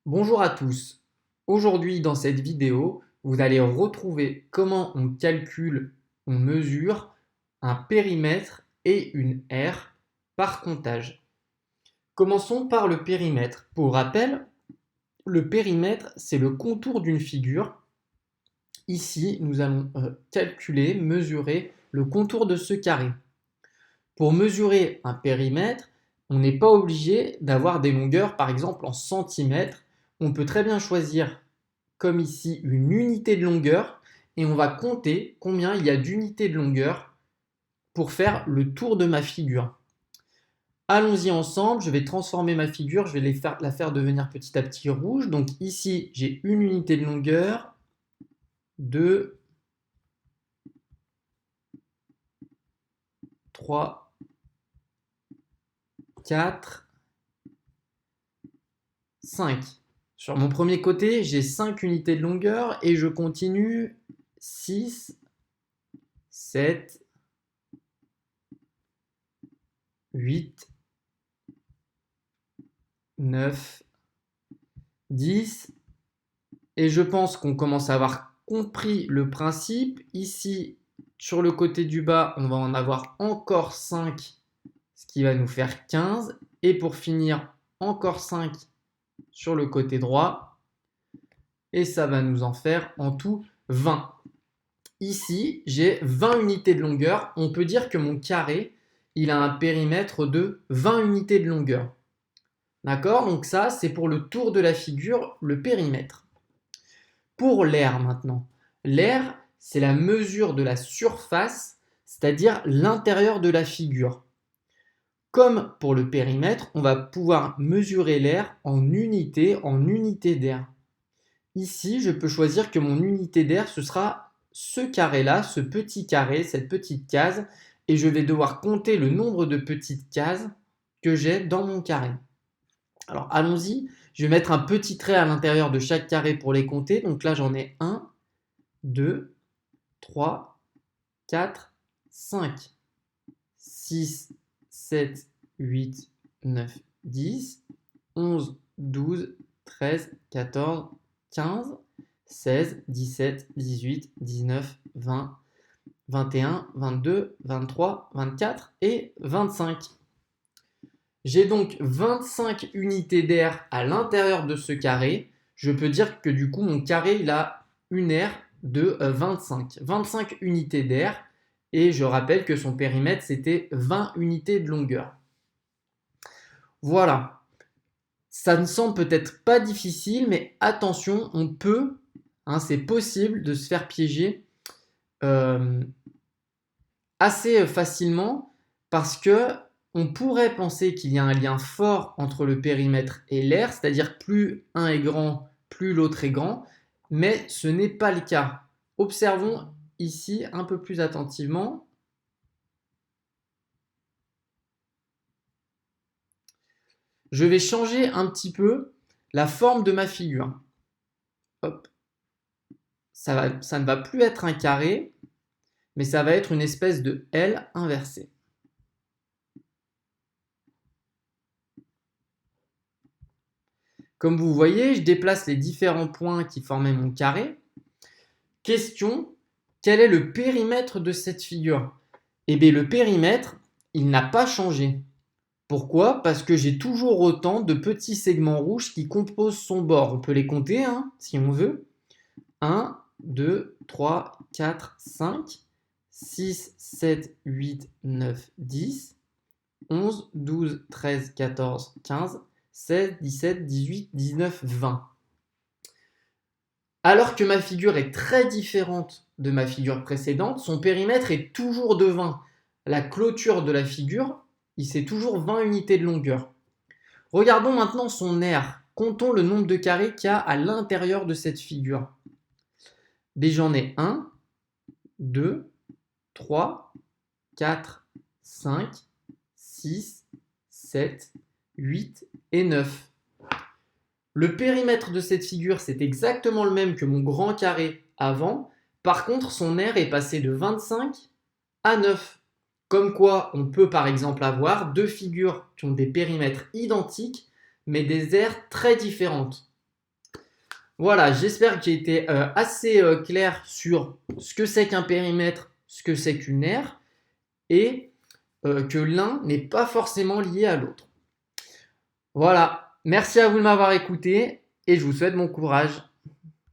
Bonjour à tous. Aujourd'hui, dans cette vidéo, vous allez retrouver comment on calcule, on mesure un périmètre et une aire par comptage. Commençons par le périmètre. Pour rappel, le périmètre, c'est le contour d'une figure. Ici, nous allons calculer, mesurer le contour de ce carré. Pour mesurer un périmètre, on n'est pas obligé d'avoir des longueurs, par exemple en centimètres. On peut très bien choisir, comme ici, une unité de longueur et on va compter combien il y a d'unités de longueur pour faire le tour de ma figure. Allons-y ensemble, je vais transformer ma figure, je vais la faire devenir petit à petit rouge. Donc ici, j'ai une unité de longueur, 2, 3, 4, 5. Sur mon premier côté, j'ai 5 unités de longueur et je continue 6, 7, 8, 9, 10. Et je pense qu'on commence à avoir compris le principe. Ici, sur le côté du bas, on va en avoir encore 5, ce qui va nous faire 15. Et pour finir, encore 5 sur le côté droit. Et ça va nous en faire en tout 20. Ici, j'ai 20 unités de longueur. On peut dire que mon carré, il a un périmètre de 20 unités de longueur. D'accord? Donc ça, c'est pour le tour de la figure, le périmètre. Pour l'aire maintenant. L'aire, c'est la mesure de la surface, c'est-à-dire l'intérieur de la figure. Comme pour le périmètre, on va pouvoir mesurer l'aire en unité d'aire. Ici, je peux choisir que mon unité d'aire, ce sera ce carré-là, ce petit carré, cette petite case, et je vais devoir compter le nombre de petites cases que j'ai dans mon carré. Alors allons-y, je vais mettre un petit trait à l'intérieur de chaque carré pour les compter. Donc là, j'en ai 1, 2, 3, 4, 5, 6, 7, 8, 9, 10, 11, 12, 13, 14, 15, 16, 17, 18, 19, 20, 21, 22, 23, 24 et 25. J'ai donc 25 unités d'air à l'intérieur de ce carré. Je peux dire que du coup, mon carré, il a une aire de 25. 25 unités d'air. Et je rappelle que son périmètre, c'était 20 unités de longueur. Voilà. Ça ne semble peut-être pas difficile, mais attention, on peut, c'est possible de se faire piéger euh, assez facilement parce que on pourrait penser qu'il y a un lien fort entre le périmètre et l'aire, c'est-à-dire plus un est grand, plus l'autre est grand, mais ce n'est pas le cas. Observons ici un peu plus attentivement. Je vais changer un petit peu la forme de ma figure. Hop. Ça ne va plus être un carré, mais ça va être une espèce de L inversée. Comme vous voyez, je déplace les différents points qui formaient mon carré. Question, quel est le périmètre de cette figure? Eh bien, le périmètre, il n'a pas changé. Pourquoi? Parce que j'ai toujours autant de petits segments rouges qui composent son bord. On peut les compter si on veut. 1, 2, 3, 4, 5, 6, 7, 8, 9, 10, 11, 12, 13, 14, 15, 16, 17, 18, 19, 20. Alors que ma figure est très différente de ma figure précédente, son périmètre est toujours de 20. La clôture de la figure, c'est toujours 20 unités de longueur. Regardons maintenant son aire. Comptons le nombre de carrés qu'il y a à l'intérieur de cette figure. J'en ai 1, 2, 3, 4, 5, 6, 7, 8 et 9. Le périmètre de cette figure, c'est exactement le même que mon grand carré avant. Par contre, son aire est passé de 25 à 9. Comme quoi, on peut par exemple avoir deux figures qui ont des périmètres identiques, mais des aires très différentes. Voilà, j'espère que j'ai été assez clair sur ce que c'est qu'un périmètre, ce que c'est qu'une aire, et que l'un n'est pas forcément lié à l'autre. Voilà, merci à vous de m'avoir écouté, et je vous souhaite bon courage.